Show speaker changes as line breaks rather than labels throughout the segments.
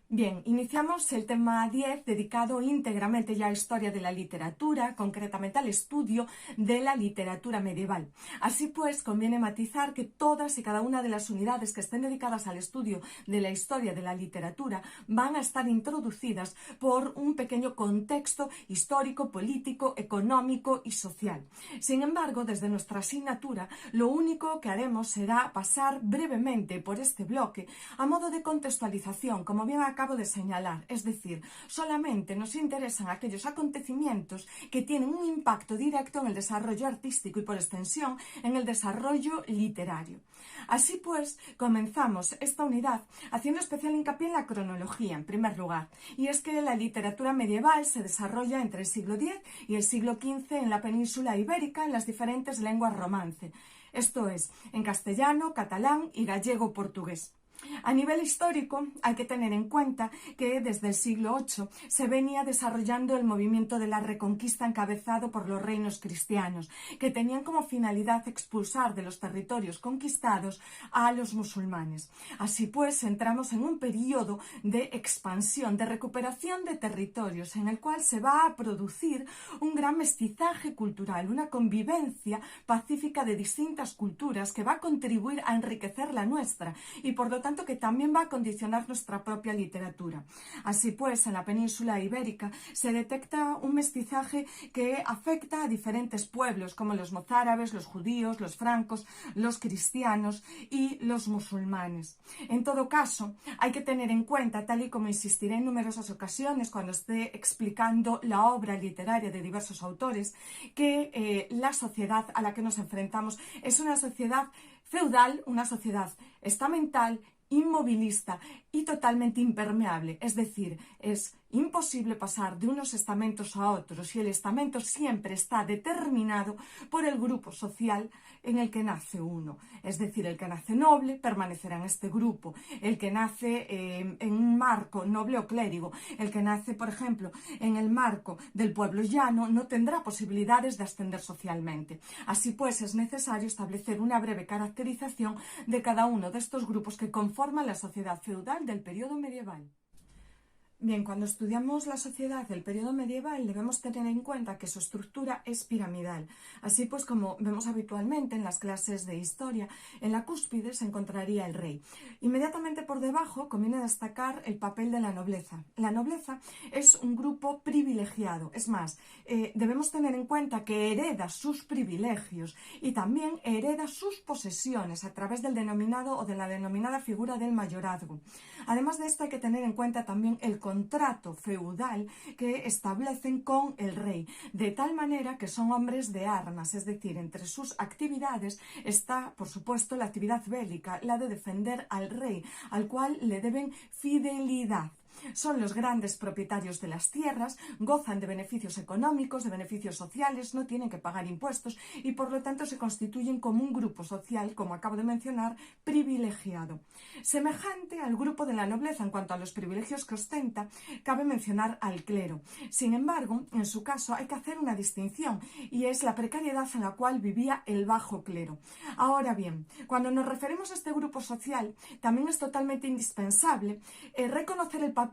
Bien, iniciamos el tema 10 dedicado íntegramente ya a historia de la literatura, concretamente al estudio de la literatura medieval. Así pues, conviene matizar que todas y cada una de las unidades que estén dedicadas al estudio de la historia de la literatura van a estar introducidas por un pequeño contexto histórico, político, económico y social. Sin embargo, desde nuestra asignatura, lo único que haremos será pasar brevemente por este bloque a modo de contextualización, como bien acabo de señalar, es decir, solamente nos interesan aquellos acontecimientos que tienen un impacto directo en el desarrollo artístico y, por extensión, en el desarrollo literario. Así pues, comenzamos esta unidad haciendo especial hincapié en la cronología, en primer lugar, y es que la literatura medieval se desarrolla entre el siglo X y el siglo XV en la península ibérica en las diferentes lenguas romance, esto es, en castellano, catalán y gallego-portugués. A nivel histórico, hay que tener en cuenta que desde el siglo VIII se venía desarrollando el movimiento de la Reconquista encabezado por los reinos cristianos, que tenían como finalidad expulsar de los territorios conquistados a los musulmanes. Así pues, entramos en un periodo de expansión, de recuperación de territorios, en el cual se va a producir un gran mestizaje cultural, una convivencia pacífica de distintas culturas que va a contribuir a enriquecer la nuestra y, por lo tanto, que también va a condicionar nuestra propia literatura. Así pues, en la península ibérica se detecta un mestizaje que afecta a diferentes pueblos, como los mozárabes, los judíos, los francos, los cristianos y los musulmanes. En todo caso, hay que tener en cuenta, tal y como insistiré en numerosas ocasiones cuando esté explicando la obra literaria de diversos autores, que la sociedad a la que nos enfrentamos es una sociedad feudal, una sociedad estamental, inmovilista y totalmente impermeable, es decir, es imposible pasar de unos estamentos a otros y el estamento siempre está determinado por el grupo social en el que nace uno, es decir, el que nace noble permanecerá en este grupo, el que nace en un marco noble o clérigo, el que nace, por ejemplo, en el marco del pueblo llano no tendrá posibilidades de ascender socialmente. Así pues, es necesario establecer una breve caracterización de cada uno de estos grupos que conforman la sociedad feudal del periodo medieval. Bien, cuando estudiamos la sociedad del periodo medieval debemos tener en cuenta que su estructura es piramidal. Así pues, como vemos habitualmente en las clases de historia, en la cúspide se encontraría el rey. Inmediatamente por debajo conviene destacar el papel de la nobleza. La nobleza es un grupo privilegiado, es más, debemos tener en cuenta que hereda sus privilegios y también hereda sus posesiones a través del denominado o de la denominada figura del mayorazgo. Además de esto hay que tener en cuenta también el contrato feudal que establecen con el rey, de tal manera que son hombres de armas, es decir, entre sus actividades está, por supuesto, la actividad bélica, la de defender al rey, al cual le deben fidelidad. Son los grandes propietarios de las tierras, gozan de beneficios económicos, de beneficios sociales, no tienen que pagar impuestos y por lo tanto se constituyen como un grupo social, como acabo de mencionar, privilegiado. Semejante al grupo de la nobleza en cuanto a los privilegios que ostenta, cabe mencionar al clero. Sin embargo, en su caso hay que hacer una distinción y es la precariedad en la cual vivía el bajo clero. Ahora bien, cuando nos referimos a este grupo social, también es totalmente indispensable reconocer el papel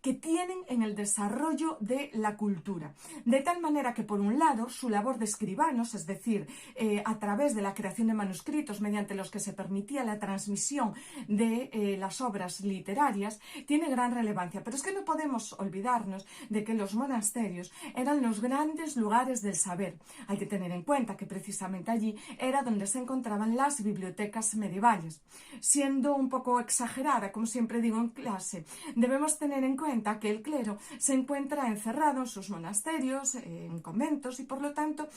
que tienen en el desarrollo de la cultura. De tal manera que, por un lado, su labor de escribanos, es decir, a través de la creación de manuscritos mediante los que se permitía la transmisión de las obras literarias, tiene gran relevancia. Pero es que no podemos olvidarnos de que los monasterios eran los grandes lugares del saber. Hay que tener en cuenta que precisamente allí era donde se encontraban las bibliotecas medievales. Siendo un poco exagerada, como siempre digo en clase, debemos tener en cuenta que el clero se encuentra encerrado en sus monasterios, en conventos y por lo tanto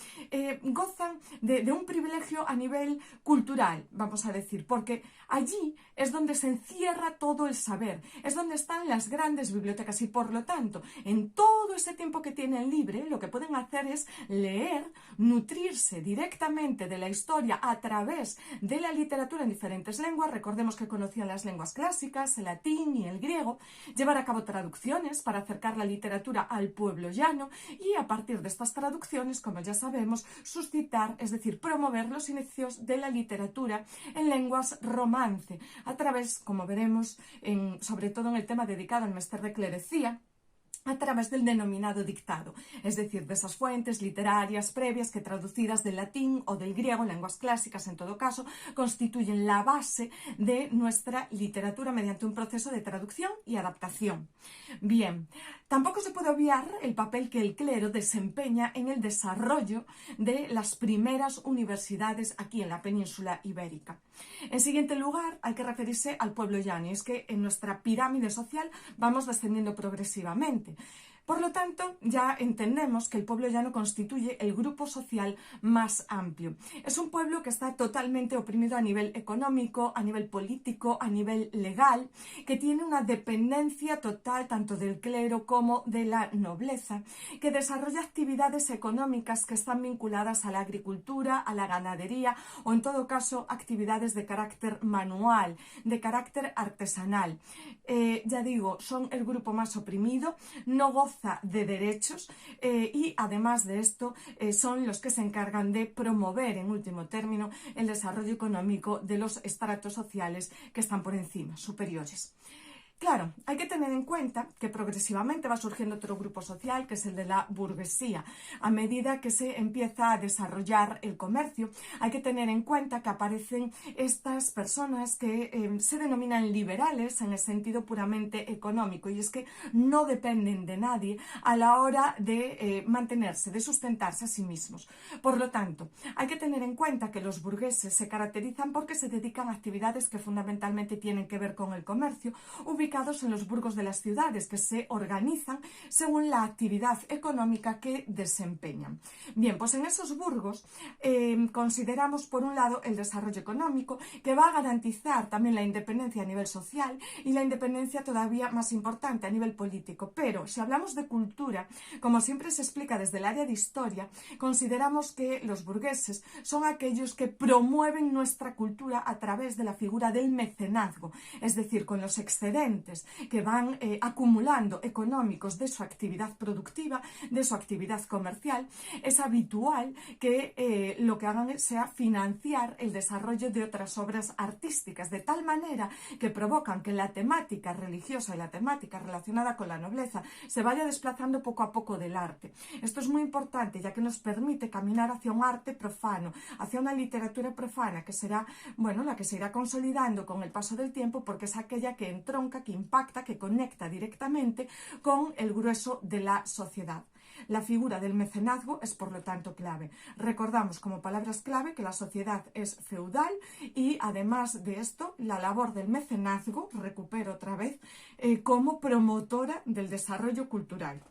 gozan de un privilegio a nivel cultural, vamos a decir, porque allí es donde se encierra todo el saber, es donde están las grandes bibliotecas y por lo tanto en todo ese tiempo que tienen libre lo que pueden hacer es leer, nutrirse directamente de la historia a través de la literatura en diferentes lenguas. Recordemos que conocían las lenguas clásicas, el latín y el griego, llevar a cabo traducciones para acercar la literatura al pueblo llano y a partir de estas traducciones, como ya sabemos, suscitar, es decir, promover los inicios de la literatura en lenguas romance, a través, como veremos, sobre todo en el tema dedicado al Mester de Clerecía, a través del denominado dictado, es decir, de esas fuentes literarias previas que traducidas del latín o del griego, lenguas clásicas en todo caso, constituyen la base de nuestra literatura mediante un proceso de traducción y adaptación. Bien, tampoco se puede obviar el papel que el clero desempeña en el desarrollo de las primeras universidades aquí en la península ibérica. En siguiente lugar, hay que referirse al pueblo llano, y es que en nuestra pirámide social vamos descendiendo progresivamente. Por lo tanto, ya entendemos que el pueblo llano constituye el grupo social más amplio. Es un pueblo que está totalmente oprimido a nivel económico, a nivel político, a nivel legal, que tiene una dependencia total tanto del clero como de la nobleza, que desarrolla actividades económicas que están vinculadas a la agricultura, a la ganadería o, en todo caso, actividades de carácter manual, de carácter artesanal. Ya digo, son el grupo más oprimido, no goza de derechos y además de esto son los que se encargan de promover en último término el desarrollo económico de los estratos sociales que están por encima, superiores. Claro, hay que tener en cuenta que progresivamente va surgiendo otro grupo social, que es el de la burguesía. A medida que se empieza a desarrollar el comercio, hay que tener en cuenta que aparecen estas personas que se denominan liberales en el sentido puramente económico, y es que no dependen de nadie a la hora de mantenerse, de sustentarse a sí mismos. Por lo tanto, hay que tener en cuenta que los burgueses se caracterizan porque se dedican a actividades que fundamentalmente tienen que ver con el comercio, ubicados en los burgos de las ciudades, que se organizan según la actividad económica que desempeñan. Bien, pues en esos burgos consideramos por un lado el desarrollo económico, que va a garantizar también la independencia a nivel social y la independencia todavía más importante a nivel político. Pero si hablamos de cultura, como siempre se explica desde el área de historia, consideramos que los burgueses son aquellos que promueven nuestra cultura a través de la figura del mecenazgo, es decir, con los excedentes que van acumulando económicos de su actividad productiva, de su actividad comercial. Es habitual que lo que hagan sea financiar el desarrollo de otras obras artísticas, de tal manera que provocan que la temática religiosa y la temática relacionada con la nobleza se vaya desplazando poco a poco del arte. Esto es muy importante, ya que nos permite caminar hacia un arte profano, hacia una literatura profana, que será, bueno, la que se irá consolidando con el paso del tiempo, porque es aquella que entronca, que impacta, que conecta directamente con el grueso de la sociedad. La figura del mecenazgo es, por lo tanto, clave. Recordamos como palabras clave que la sociedad es feudal y, además de esto, la labor del mecenazgo, recupero otra vez, como promotora del desarrollo cultural.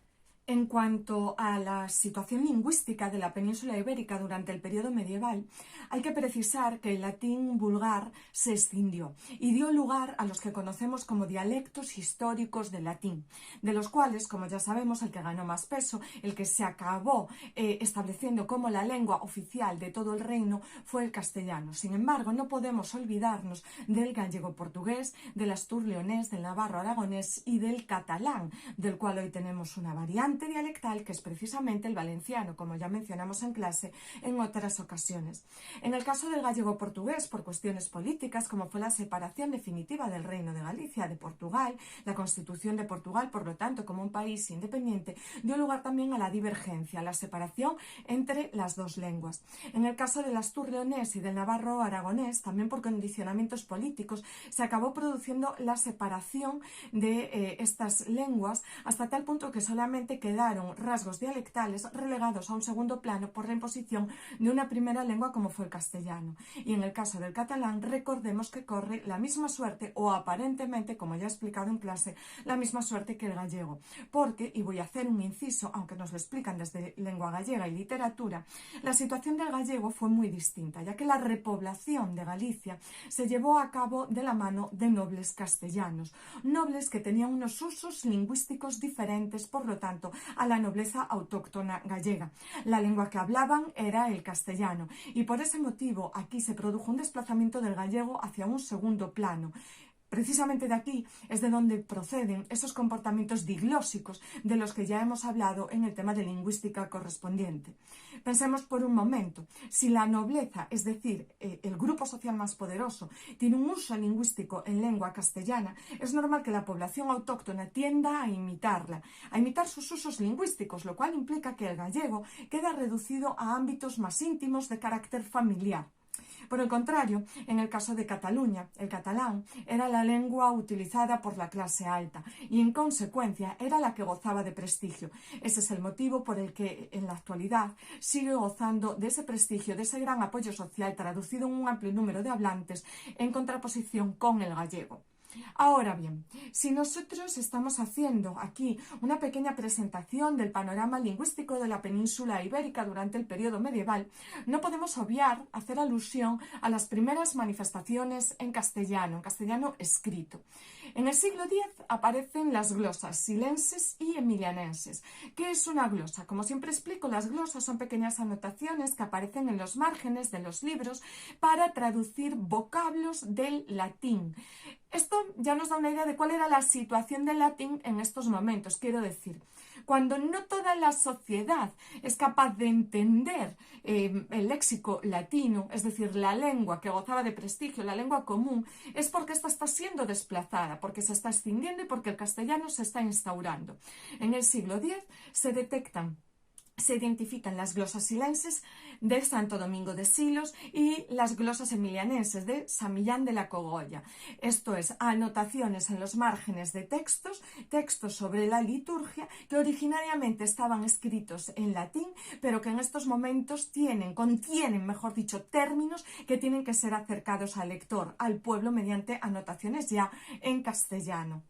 En cuanto a la situación lingüística de la península ibérica durante el periodo medieval, hay que precisar que el latín vulgar se escindió y dio lugar a los que conocemos como dialectos históricos del latín, de los cuales, como ya sabemos, el que ganó más peso, el que se acabó estableciendo como la lengua oficial de todo el reino, fue el castellano. Sin embargo, no podemos olvidarnos del gallego-portugués, del astur-leonés, del navarro-aragonés y del catalán, del cual hoy tenemos una variante dialectal, que es precisamente el valenciano, como ya mencionamos en clase en otras ocasiones. En el caso del gallego-portugués, por cuestiones políticas, como fue la separación definitiva del Reino de Galicia de Portugal, la Constitución de Portugal, por lo tanto, como un país independiente, dio lugar también a la divergencia, a la separación entre las dos lenguas. En el caso del astur-leonés y del navarro-aragonés, también por condicionamientos políticos, se acabó produciendo la separación de estas lenguas, hasta tal punto que solamente quedaron rasgos dialectales relegados a un segundo plano por la imposición de una primera lengua como fue el castellano. Y en el caso del catalán, recordemos que corre la misma suerte, o aparentemente, como ya he explicado en clase, la misma suerte que el gallego. Porque, y voy a hacer un inciso, aunque nos lo explican desde lengua gallega y literatura, la situación del gallego fue muy distinta, ya que la repoblación de Galicia se llevó a cabo de la mano de nobles castellanos, nobles que tenían unos usos lingüísticos diferentes, por lo tanto, a la nobleza autóctona gallega. La lengua que hablaban era el castellano y por ese motivo aquí se produjo un desplazamiento del gallego hacia un segundo plano. Precisamente de aquí es de donde proceden esos comportamientos diglósicos de los que ya hemos hablado en el tema de lingüística correspondiente. Pensemos por un momento, si la nobleza, es decir, el grupo social más poderoso, tiene un uso lingüístico en lengua castellana, es normal que la población autóctona tienda a imitar sus usos lingüísticos, lo cual implica que el gallego queda reducido a ámbitos más íntimos de carácter familiar. Por el contrario, en el caso de Cataluña, el catalán era la lengua utilizada por la clase alta y, en consecuencia, era la que gozaba de prestigio. Ese es el motivo por el que, en la actualidad, sigue gozando de ese prestigio, de ese gran apoyo social traducido en un amplio número de hablantes en contraposición con el gallego. Ahora bien, si nosotros estamos haciendo aquí una pequeña presentación del panorama lingüístico de la península ibérica durante el periodo medieval, no podemos obviar hacer alusión a las primeras manifestaciones en castellano escrito. En el siglo X aparecen las glosas silenses y emilianenses. ¿Qué es una glosa? Como siempre explico, las glosas son pequeñas anotaciones que aparecen en los márgenes de los libros para traducir vocablos del latín. Esto ya nos da una idea de cuál era la situación del latín en estos momentos. Quiero decir, cuando no toda la sociedad es capaz de entender el léxico latino, es decir, la lengua que gozaba de prestigio, la lengua común, es porque esta está siendo desplazada, porque se está extinguiendo y porque el castellano se está instaurando. En el siglo X se identifican las glosas silenses de Santo Domingo de Silos y las glosas emilianenses de San Millán de la Cogolla. Esto es, anotaciones en los márgenes de textos sobre la liturgia que originariamente estaban escritos en latín, pero que en estos momentos contienen, mejor dicho, términos que tienen que ser acercados al lector, al pueblo, mediante anotaciones ya en castellano.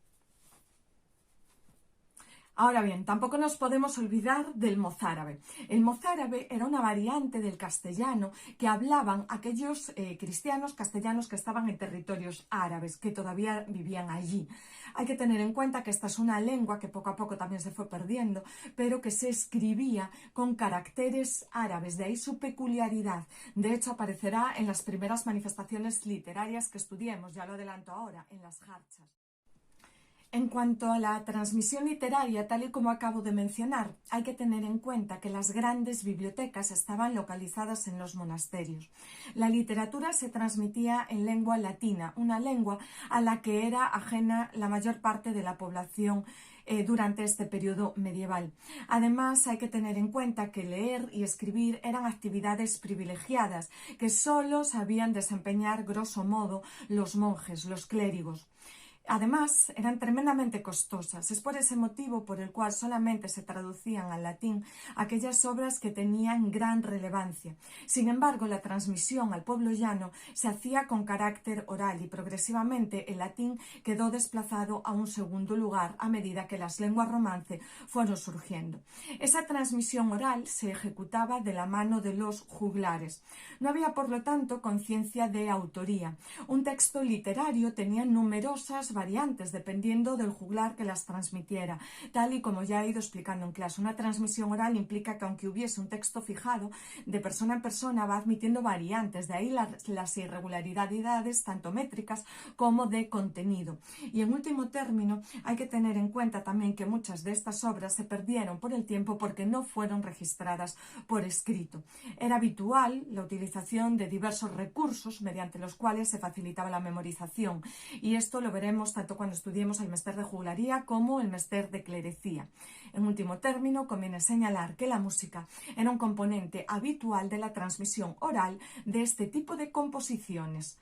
Ahora bien, tampoco nos podemos olvidar del mozárabe. El mozárabe era una variante del castellano que hablaban aquellos cristianos castellanos que estaban en territorios árabes, que todavía vivían allí. Hay que tener en cuenta que esta es una lengua que poco a poco también se fue perdiendo, pero que se escribía con caracteres árabes, de ahí su peculiaridad. De hecho, aparecerá en las primeras manifestaciones literarias que estudiemos, ya lo adelanto ahora, en las jarchas. En cuanto a la transmisión literaria, tal y como acabo de mencionar, hay que tener en cuenta que las grandes bibliotecas estaban localizadas en los monasterios. La literatura se transmitía en lengua latina, una lengua a la que era ajena la mayor parte de la población durante este periodo medieval. Además, hay que tener en cuenta que leer y escribir eran actividades privilegiadas que solo sabían desempeñar grosso modo los monjes, los clérigos. Además, eran tremendamente costosas. Es por ese motivo por el cual solamente se traducían al latín aquellas obras que tenían gran relevancia. Sin embargo, la transmisión al pueblo llano se hacía con carácter oral y progresivamente el latín quedó desplazado a un segundo lugar a medida que las lenguas romance fueron surgiendo. Esa transmisión oral se ejecutaba de la mano de los juglares. No había, por lo tanto, conciencia de autoría. Un texto literario tenía numerosas variantes dependiendo del juglar que las transmitiera, tal y como ya he ido explicando en clase. Una transmisión oral implica que aunque hubiese un texto fijado, de persona en persona va admitiendo variantes, de ahí las irregularidades tanto métricas como de contenido. Y en último término, hay que tener en cuenta también que muchas de estas obras se perdieron por el tiempo porque no fueron registradas por escrito. Era habitual la utilización de diversos recursos mediante los cuales se facilitaba la memorización, y esto lo veremos tanto cuando estudiemos el mester de juglaría como el mester de clerecía. En último término, conviene señalar que la música era un componente habitual de la transmisión oral de este tipo de composiciones.